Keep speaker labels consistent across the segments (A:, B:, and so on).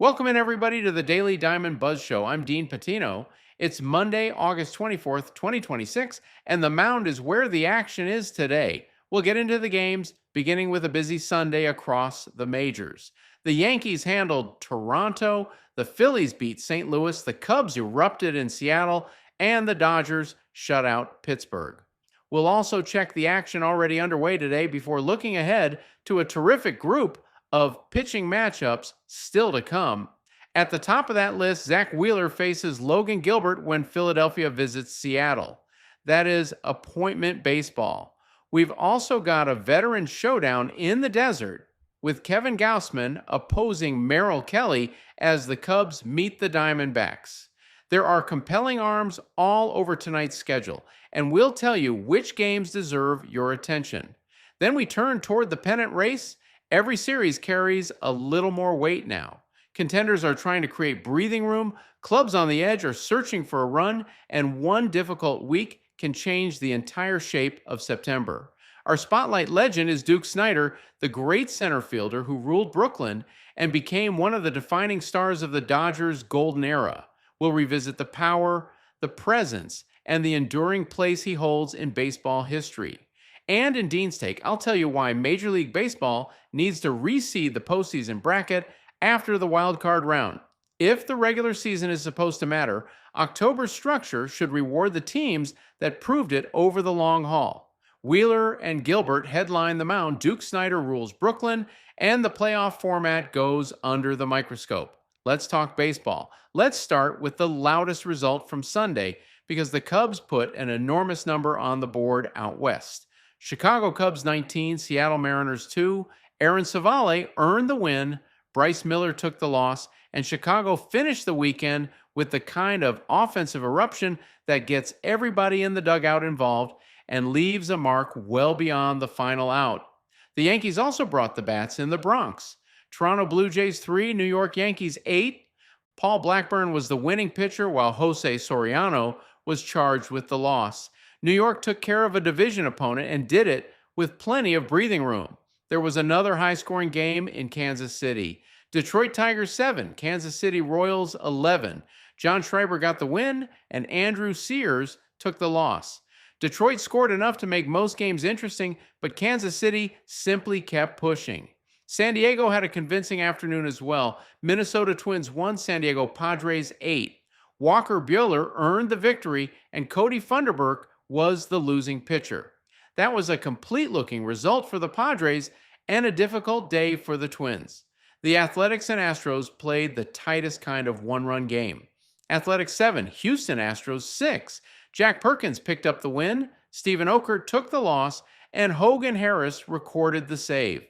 A: Welcome in, everybody, to the Daily Diamond Buzz Show. I'm Dean Patino. It's Monday, August 24th, 2026, and the mound is where the action is today. We'll get into the games, beginning with a busy Sunday across the majors. The Yankees handled Toronto, the Phillies beat St. Louis, the Cubs erupted in Seattle, and the Dodgers shut out Pittsburgh. We'll also check the action already underway today before looking ahead to a terrific group of pitching matchups still to come. At the top of that list, Zack Wheeler faces Logan Gilbert when Philadelphia visits Seattle. That is appointment baseball. We've also got a veteran showdown in the desert with Kevin Gausman opposing Merrill Kelly as the Cubs meet the Diamondbacks. There are compelling arms all over tonight's schedule, and we'll tell you which games deserve your attention. Then we turn toward the pennant race. Every series carries a little more weight now. Contenders are trying to create breathing room, clubs on the edge are searching for a run, and one difficult week can change the entire shape of September. Our spotlight legend is Duke Snider, the great center fielder who ruled Brooklyn and became one of the defining stars of the Dodgers' golden era. We'll revisit the power, the presence, and the enduring place he holds in baseball history. And in Dean's Take, I'll tell you why Major League Baseball needs to reseed the postseason bracket after the wild card round. If the regular season is supposed to matter, October's structure should reward the teams that proved it over the long haul. Wheeler and Gilbert headline the mound, Duke Snider rules Brooklyn, and the playoff format goes under the microscope. Let's talk baseball. Let's start with the loudest result from Sunday because the Cubs put an enormous number on the board out west. Chicago Cubs 19, Seattle Mariners 2. Aaron Savale earned the win, Bryce Miller took the loss, and Chicago finished the weekend with the kind of offensive eruption that gets everybody in the dugout involved and leaves a mark well beyond the final out. The Yankees also brought the bats in the Bronx. Toronto Blue Jays 3, New York Yankees 8. Paul Blackburn was the winning pitcher while Jose Soriano was charged with the loss. New York took care of a division opponent and did it with plenty of breathing room. There was another high-scoring game in Kansas City. Detroit Tigers 7, Kansas City Royals 11. John Schreiber got the win, and Andrew Sears took the loss. Detroit scored enough to make most games interesting, but Kansas City simply kept pushing. San Diego had a convincing afternoon as well. Minnesota Twins 1, San Diego Padres 8. Walker Buehler earned the victory, and Cody Funderburk was the losing pitcher. That was a complete-looking result for the Padres and a difficult day for the Twins. The Athletics and Astros played the tightest kind of one-run game. Athletics 7, Houston Astros 6. Jack Perkins picked up the win, Stephen Okert took the loss, and Hogan Harris recorded the save.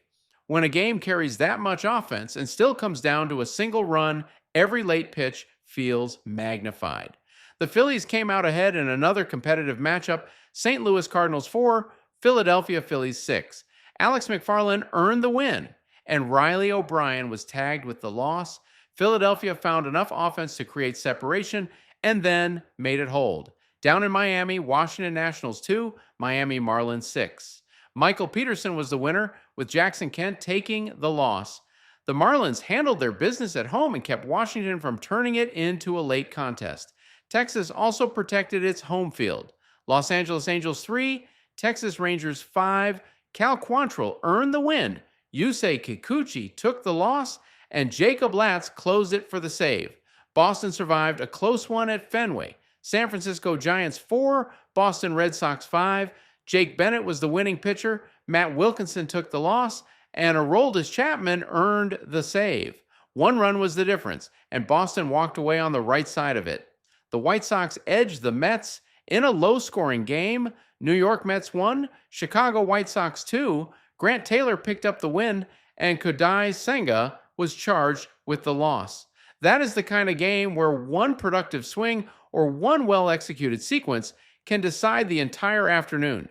A: When a game carries that much offense and still comes down to a single run, every late pitch feels magnified. The Phillies came out ahead in another competitive matchup, St. Louis Cardinals 4, Philadelphia Phillies 6. Alex McFarland earned the win, and Riley O'Brien was tagged with the loss. Philadelphia found enough offense to create separation and then made it hold. Down in Miami, Washington Nationals 2, Miami Marlins 6. Michael Peterson was the winner, with Jackson Kent taking the loss. The Marlins handled their business at home and kept Washington from turning it into a late contest. Texas also protected its home field. Los Angeles Angels 3, Texas Rangers 5. Cal Quantrill earned the win. Yusei Kikuchi took the loss, and Jacob Latz closed it for the save. Boston survived a close one at Fenway. San Francisco Giants 4, Boston Red Sox 5. Jake Bennett was the winning pitcher. Matt Wilkinson took the loss, and Aroldis Chapman earned the save. One run was the difference, and Boston walked away on the right side of it. The White Sox edged the Mets in a low-scoring game. New York Mets 1, Chicago White Sox 2. Grant Taylor picked up the win, and Kodai Senga was charged with the loss. That is the kind of game where one productive swing or one well-executed sequence can decide the entire afternoon.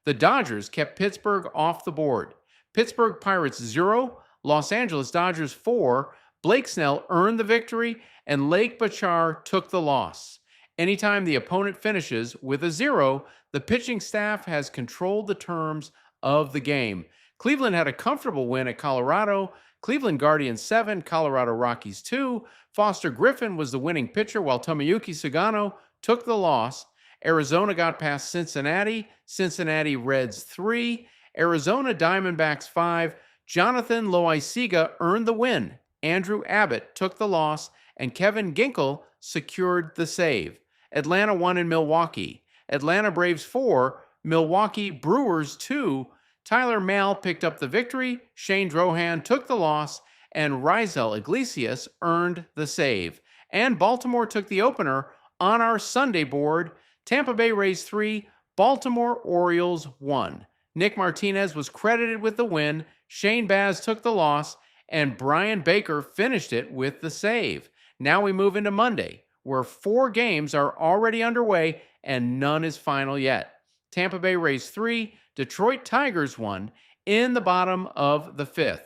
A: The Dodgers kept Pittsburgh off the board. Pittsburgh Pirates 0, Los Angeles Dodgers 4. Blake Snell earned the victory, and Lake Bachar took the loss. Anytime the opponent finishes with a 0, the pitching staff has controlled the terms of the game. Cleveland had a comfortable win at Colorado. Cleveland Guardians 7, Colorado Rockies 2. Foster Griffin was the winning pitcher while Tomoyuki Sugano took the loss. Arizona got past Cincinnati. Cincinnati Reds 3. Arizona Diamondbacks 5. Jonathan Loaisiga earned the win. Andrew Abbott took the loss, and Kevin Ginkel secured the save. Atlanta won in Milwaukee. Atlanta Braves 4, Milwaukee Brewers 2. Tyler Mahle picked up the victory. Shane Drohan took the loss, and Raisel Iglesias earned the save. And Baltimore took the opener on our Sunday board. Tampa Bay Rays 3, Baltimore Orioles 1. Nick Martinez was credited with the win. Shane Baz took the loss, and Brian Baker finished it with the save. Now we move into Monday, where 4 games are already underway and none is final yet. Tampa Bay Rays 3, Detroit Tigers 1 in the bottom of the 5th.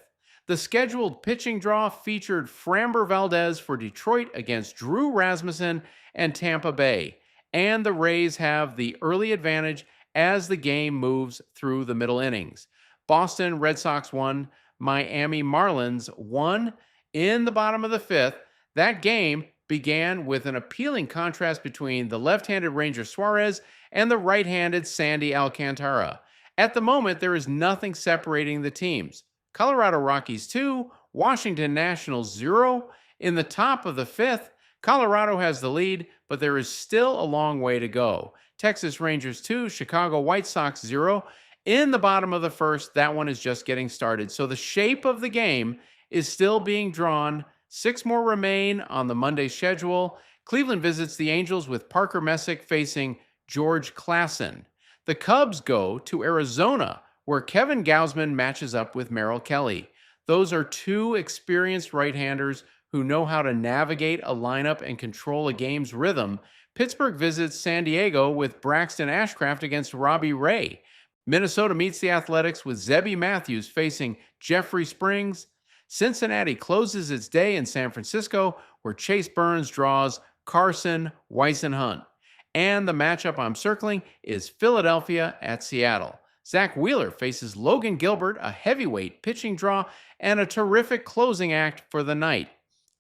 A: The scheduled pitching draw featured Framber Valdez for Detroit against Drew Rasmussen and Tampa Bay, and the Rays have the early advantage as the game moves through the middle innings. Boston Red Sox 1, Miami Marlins 1 in the bottom of the 5th. That game began with an appealing contrast between the left-handed Ranger Suarez and the right-handed Sandy Alcantara. At the moment, there is nothing separating the teams. Colorado Rockies 2, Washington Nationals 0. In the top of the 5th, Colorado has the lead, but there is still a long way to go. Texas Rangers 2, Chicago White Sox 0. In the bottom of the 1st, that one is just getting started. So the shape of the game is still being drawn. 6 more remain on the Monday schedule. Cleveland visits the Angels with Parker Messick facing George Klassen. The Cubs go to Arizona, where Kevin Gausman matches up with Merrill Kelly. Those are 2 experienced right-handers who know how to navigate a lineup and control a game's rhythm. Pittsburgh visits San Diego with Braxton Ashcraft against Robbie Ray. Minnesota meets the Athletics with Zebby Matthews facing Jeffrey Springs. Cincinnati closes its day in San Francisco, where Chase Burns draws Carson Weissenhunt. And the matchup I'm circling is Philadelphia at Seattle. Zack Wheeler faces Logan Gilbert, a heavyweight pitching draw, and a terrific closing act for the night.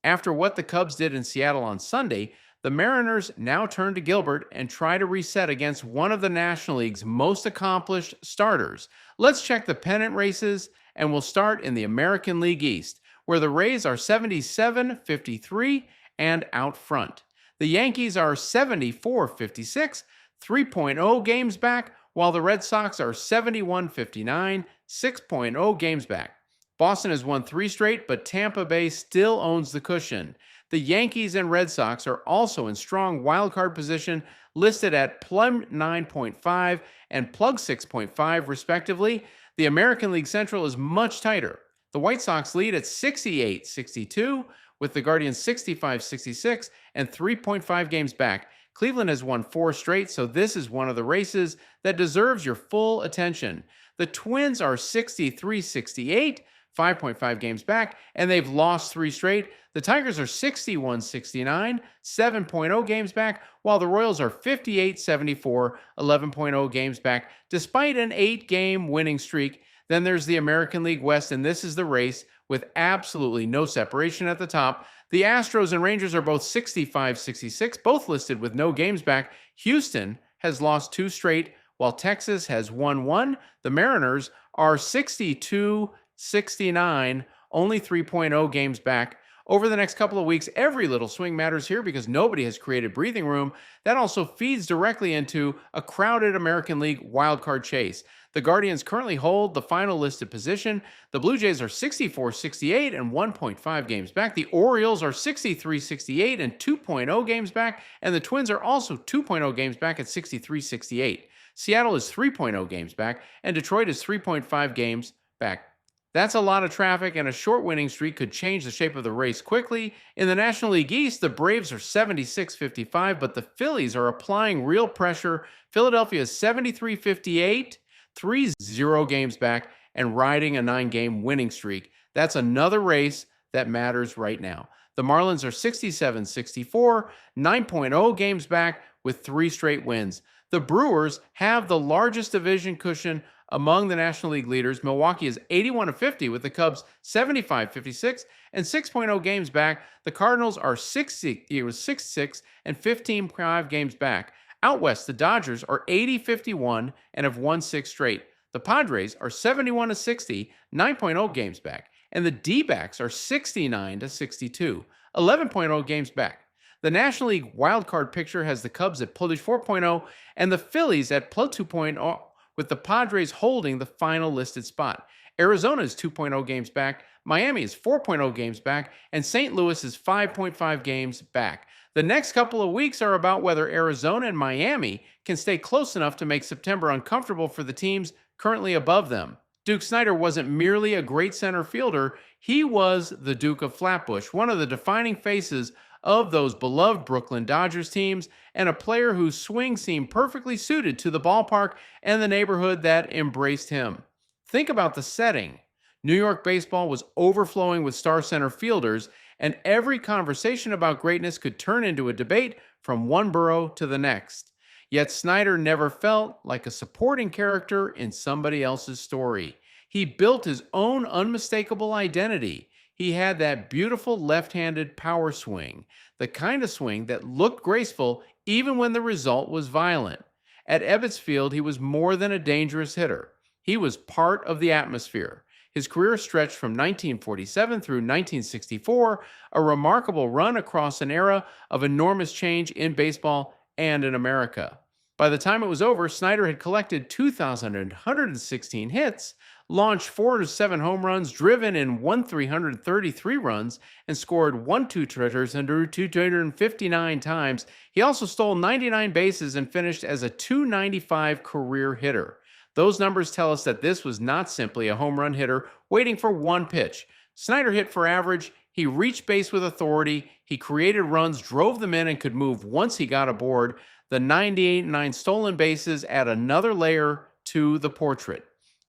A: After what the Cubs did in Seattle on Sunday, the Mariners now turn to Gilbert and try to reset against one of the National League's most accomplished starters. Let's check the pennant races, and we'll start in the American League East, where the Rays are 77-53 and out front. The Yankees are 74-56, 3.0 games back, while the Red Sox are 71-59, 6.0 games back. Boston has won 3 straight, but Tampa Bay still owns the cushion. The Yankees and Red Sox are also in strong wildcard position, listed at plum 9.5 and plug 6.5 respectively. The American League Central is much tighter. The White Sox lead at 68-62, with the Guardians 65-66 and 3.5 games back. Cleveland has won 4 straight, so this is one of the races that deserves your full attention. The Twins are 63-68, 5.5 games back, and they've lost 3 straight. The Tigers are 61-69, 7.0 games back, while the Royals are 58-74, 11.0 games back, despite an 8-game winning streak. Then there's the American League West, and this is the race with absolutely no separation at the top. The Astros and Rangers are both 65-66, both listed with no games back. Houston has lost 2 straight, while Texas has won 1. The Mariners are 62-69, only 3.0 games back. Over the next couple of weeks, every little swing matters here because nobody has created breathing room. That also feeds directly into a crowded American League wildcard chase. The Guardians currently hold the final listed position. The Blue Jays are 64-68 and 1.5 games back. The Orioles are 63-68 and 2.0 games back. And the Twins are also 2.0 games back at 63-68. Seattle is 3.0 games back, and Detroit is 3.5 games back. That's a lot of traffic, and a short winning streak could change the shape of the race quickly. In the National League East, the Braves are 76-55, but the Phillies are applying real pressure. Philadelphia is 73-58, 3-0 games back, and riding a 9-game winning streak. That's another race that matters right now. The Marlins are 67-64, 9.0 games back with 3 straight wins. The Brewers have the largest division cushion Among the National League leaders, Milwaukee is 81-50 with the Cubs 75-56 and 6.0 games back. The Cardinals are 6-6 and 15.5 games back. Out west, the Dodgers are 80-51 and have won 6 straight. The Padres are 71-60, 9.0 games back. And the D-backs are 69-62, 11.0 games back. The National League wildcard picture has the Cubs at plus 4.0 and the Phillies at plus 2.0, with the Padres holding the final listed spot. Arizona is 2.0 games back, Miami is 4.0 games back, and St. Louis is 5.5 games back. The next couple of weeks are about whether Arizona and Miami can stay close enough to make September uncomfortable for the teams currently above them. Duke Snider wasn't merely a great center fielder, he was the Duke of Flatbush, one of the defining faces of those beloved Brooklyn Dodgers teams, and a player whose swing seemed perfectly suited to the ballpark and the neighborhood that embraced him. Think about the setting. New York baseball was overflowing with star center fielders, and every conversation about greatness could turn into a debate from one borough to the next. Yet Snider never felt like a supporting character in somebody else's story. He built his own unmistakable identity. He had that beautiful left-handed power swing, the kind of swing that looked graceful even when the result was violent. At Ebbets Field, he was more than a dangerous hitter. He was part of the atmosphere. His career stretched from 1947 through 1964, a remarkable run across an era of enormous change in baseball and in America. By the time it was over, Snider had collected 2,116 hits, launched 407 home runs, driven in 1,333 runs, and scored 1-2 and drew 259 times. He also stole 99 bases and finished as a .295 career hitter. Those numbers tell us that this was not simply a home run hitter waiting for one pitch. Snider hit for average, he reached base with authority, he created runs, drove them in, and could move once he got aboard. The 98 and 9 stolen bases add another layer to the portrait.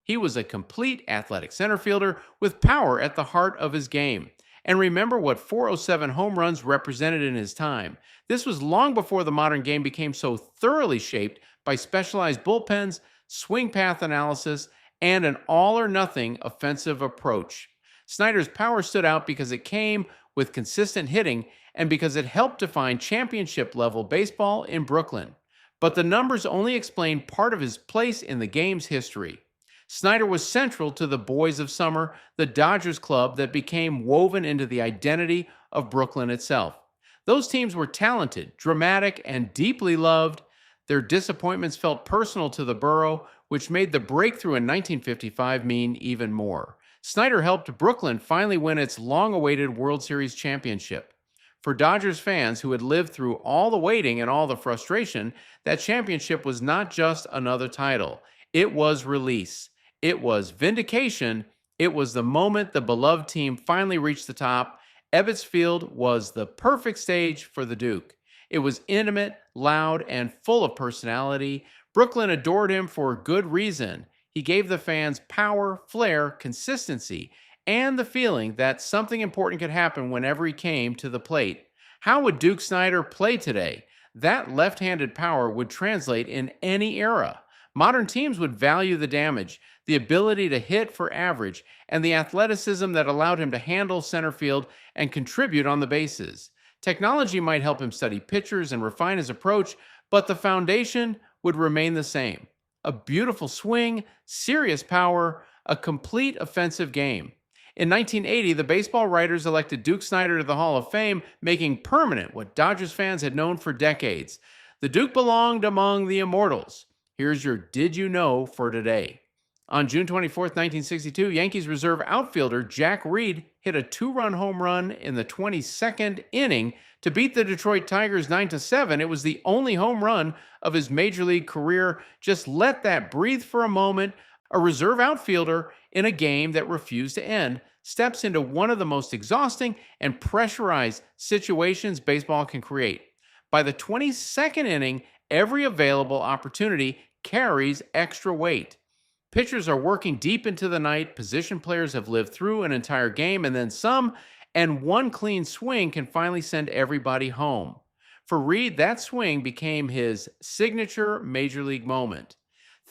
A: He was a complete athletic center fielder with power at the heart of his game. And remember what 407 home runs represented in his time. This was long before the modern game became so thoroughly shaped by specialized bullpens, swing path analysis, and an all-or-nothing offensive approach. Snider's power stood out because it came with consistent hitting and because it helped define championship-level baseball in Brooklyn. But the numbers only explain part of his place in the game's history. Snider was central to the Boys of Summer, the Dodgers club that became woven into the identity of Brooklyn itself. Those teams were talented, dramatic, and deeply loved. Their disappointments felt personal to the borough, which made the breakthrough in 1955 mean even more. Snider helped Brooklyn finally win its long-awaited World Series championship. For Dodgers fans who had lived through all the waiting and all the frustration, that championship was not just another title. It was release. It was vindication. It was the moment the beloved team finally reached the top. Ebbets Field was the perfect stage for the Duke. It was intimate, loud, and full of personality. Brooklyn adored him for good reason. He gave the fans power, flair, consistency, and the feeling that something important could happen whenever he came to the plate. How would Duke Snider play today? That left-handed power would translate in any era. Modern teams would value the damage, the ability to hit for average, and the athleticism that allowed him to handle center field and contribute on the bases. Technology might help him study pitchers and refine his approach, but the foundation would remain the same. A beautiful swing, serious power, a complete offensive game. In 1980, the baseball writers elected Duke Snider to the Hall of Fame, making permanent what Dodgers fans had known for decades. The Duke belonged among the immortals. Here's your Did You Know for today. On June 24, 1962, Yankees reserve outfielder Jack Reed hit a 2-run home run in the 22nd inning to beat the Detroit Tigers 9-7. It was the only home run of his major league career. Just let that breathe for a moment. A reserve outfielder in a game that refused to end steps into one of the most exhausting and pressurized situations baseball can create. By the 22nd inning, every available opportunity carries extra weight. Pitchers are working deep into the night, position players have lived through an entire game and then some, and one clean swing can finally send everybody home. For Reed, that swing became his signature major league moment.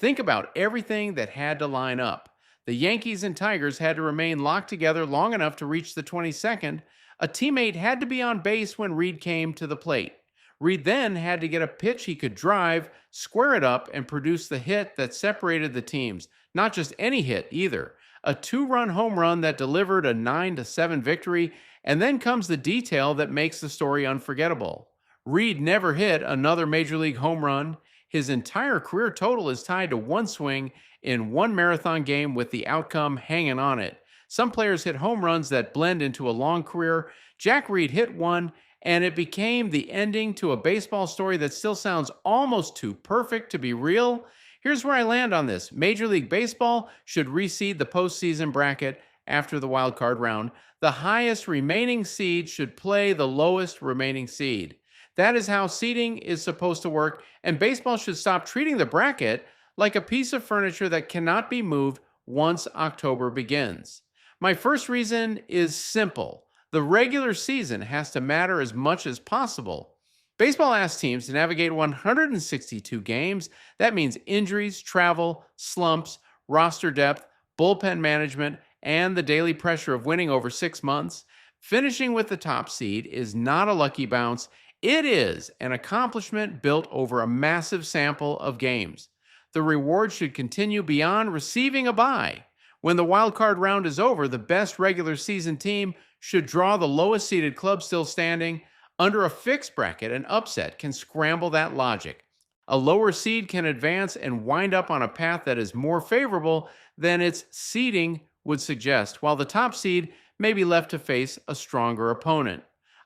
A: Think about everything that had to line up. The Yankees and Tigers had to remain locked together long enough to reach the 22nd. A teammate had to be on base when Reed came to the plate. Reed then had to get a pitch he could drive, square it up, and produce the hit that separated the teams. Not just any hit either. A two-run home run that delivered a 9-7 victory, and then comes the detail that makes the story unforgettable. Reed never hit another major league home run. His entire career total is tied to one swing in one marathon game with the outcome hanging on it. Some players hit home runs that blend into a long career. Jack Reed hit one, and it became the ending to a baseball story that still sounds almost too perfect to be real. Here's where I land on this. Major League Baseball should reseed the postseason bracket after the wild card round. The highest remaining seed should play the lowest remaining seed. That is how seeding is supposed to work, and baseball should stop treating the bracket like a piece of furniture that cannot be moved once October begins. My first reason is simple. The regular season has to matter as much as possible. Baseball asks teams to navigate 162 games. That means injuries, travel, slumps, roster depth, bullpen management, and the daily pressure of winning over 6 months. Finishing with the top seed is not a lucky bounce. It is an accomplishment built over a massive sample of games. The reward should continue beyond receiving a bye. When the wild card round is over, the best regular season team should draw the lowest seeded club still standing. Under a fixed bracket, an upset can scramble that logic. A lower seed can advance and wind up on a path that is more favorable than its seeding would suggest, while the top seed may be left to face a stronger opponent.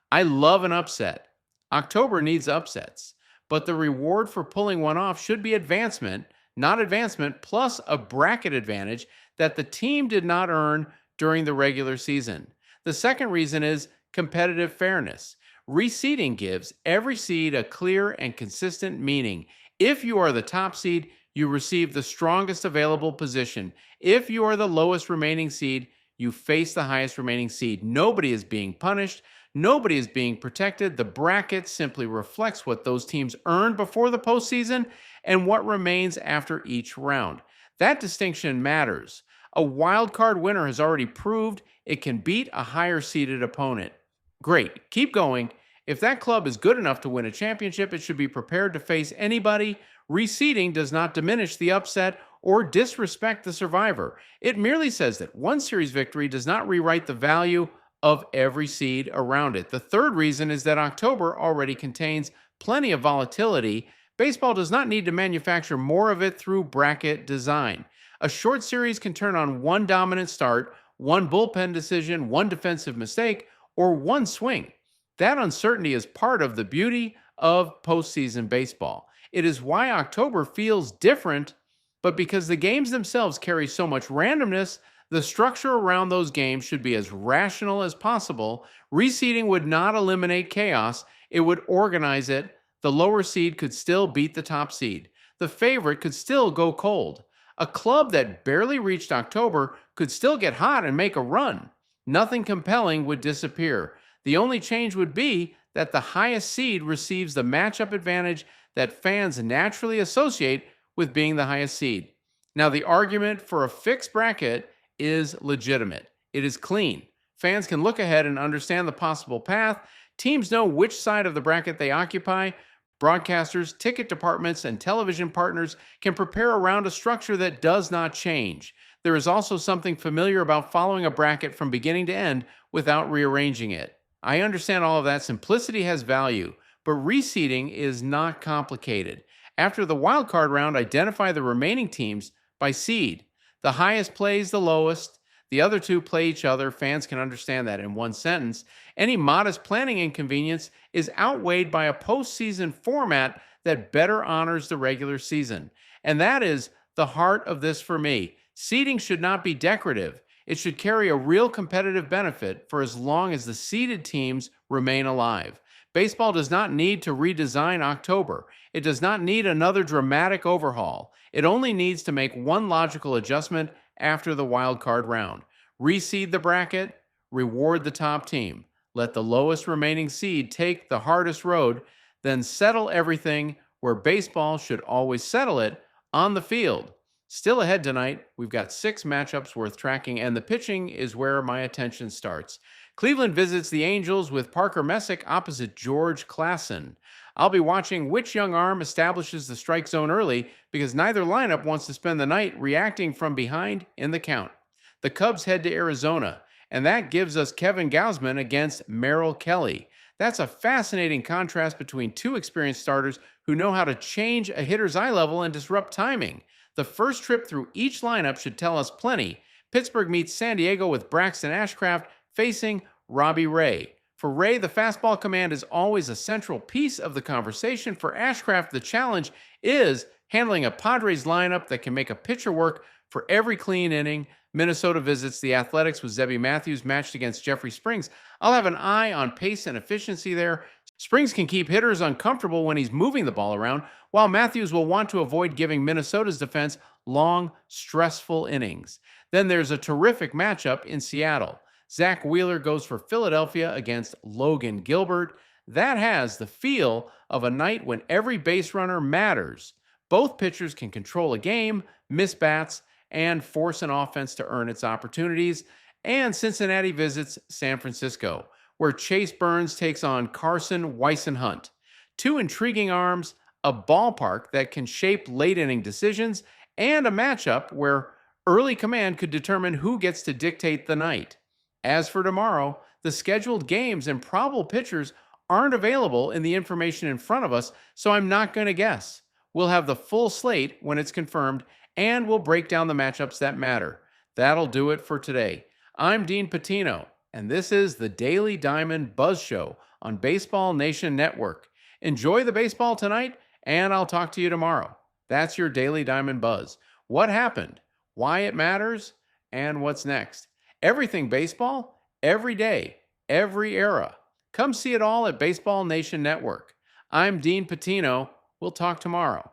A: I love an upset. October needs upsets, but the reward for pulling one off should be advancement, not advancement, plus a bracket advantage that the team did not earn during the regular season. The second reason is competitive fairness. Reseeding gives every seed a clear and consistent meaning. If you are the top seed, you receive the strongest available position. If you are the lowest remaining seed, you face the highest remaining seed. Nobody is being punished. Nobody is being protected. The bracket simply reflects what those teams earned before the postseason and what remains after each round. That distinction matters. A wild card winner has already proved it can beat a higher seeded opponent. Great, keep going. If that club is good enough to win a championship, it should be prepared to face anybody. Reseeding does not diminish the upset or disrespect the survivor. It merely says that one series victory does not rewrite the value of every seed around it. The third reason is that October already contains plenty of volatility. Baseball does not need to manufacture more of it through bracket design. A short series can turn on one dominant start, one bullpen decision, one defensive mistake, or one swing. That uncertainty is part of the beauty of postseason baseball. It is why October feels different, but because the games themselves carry so much randomness, the structure around those games should be as rational as possible. Reseeding would not eliminate chaos, it would organize it. The lower seed could still beat the top seed. The favorite could still go cold. A club that barely reached October could still get hot and make a run. Nothing compelling would disappear. The only change would be that the highest seed receives the matchup advantage that fans naturally associate with being the highest seed. Now, the argument for a fixed bracket is legitimate. It is clean. Fans can look ahead and understand the possible path. Teams know which side of the bracket they occupy. Broadcasters, ticket departments, and television partners can prepare around a structure that does not change. There is also something familiar about following a bracket from beginning to end without rearranging it. I understand all of that. Simplicity has value, but reseeding is not complicated. After the wild card round, identify the remaining teams by seed. The highest plays the lowest. The other two play each other. Fans can understand that in one sentence. Any modest planning inconvenience is outweighed by a postseason format that better honors the regular season. And that is the heart of this for me. Seeding should not be decorative. It should carry a real competitive benefit for as long as the seeded teams remain alive. Baseball does not need to redesign October. It does not need another dramatic overhaul. It only needs to make one logical adjustment after the wild card round. Reseed the bracket, reward the top team. Let the lowest remaining seed take the hardest road, then settle everything where baseball should always settle it, On the field, still ahead tonight, we've got 6 matchups worth tracking, and the pitching is where my attention starts. Cleveland visits the Angels with Parker Messick opposite George Klassen. I'll be watching which young arm establishes the strike zone early because neither lineup wants to spend the night reacting from behind in the count. The Cubs head to Arizona, and that gives us Kevin Gausman against Merrill Kelly. That's a fascinating contrast between two experienced starters who know how to change a hitter's eye level and disrupt timing. The first trip through each lineup should tell us plenty. Pittsburgh meets San Diego with Braxton Ashcraft facing Robbie Ray. For Ray, the fastball command is always a central piece of the conversation. For Ashcraft, the challenge is handling a Padres lineup that can make a pitcher work for every clean inning. Minnesota visits the Athletics with Zebby Matthews matched against Jeffrey Springs. I'll have an eye on pace and efficiency there. Springs can keep hitters uncomfortable when he's moving the ball around, while Matthews will want to avoid giving Minnesota's defense long, stressful innings. Then there's a terrific matchup in Seattle. Zack Wheeler goes for Philadelphia against Logan Gilbert. That has the feel of a night when every base runner matters. Both pitchers can control a game, miss bats, and force an offense to earn its opportunities. And Cincinnati visits San Francisco, where Chase Burns takes on Carson Weissenhunt. Two intriguing arms, a ballpark that can shape late-inning decisions, and a matchup where early command could determine who gets to dictate the night. As for tomorrow, the scheduled games and probable pitchers aren't available in the information in front of us, so I'm not going to guess. We'll have the full slate when it's confirmed, and we'll break down the matchups that matter. That'll do it for today. I'm Dean Patino, and this is the Daily Diamond Buzz Show on Baseball Nation Network. Enjoy the baseball tonight, and I'll talk to you tomorrow. That's your Daily Diamond Buzz. What happened, why it matters, and what's next. Everything baseball, every day, every era. Come see it all at Baseball Nation Network. I'm Dean Patino. We'll talk tomorrow.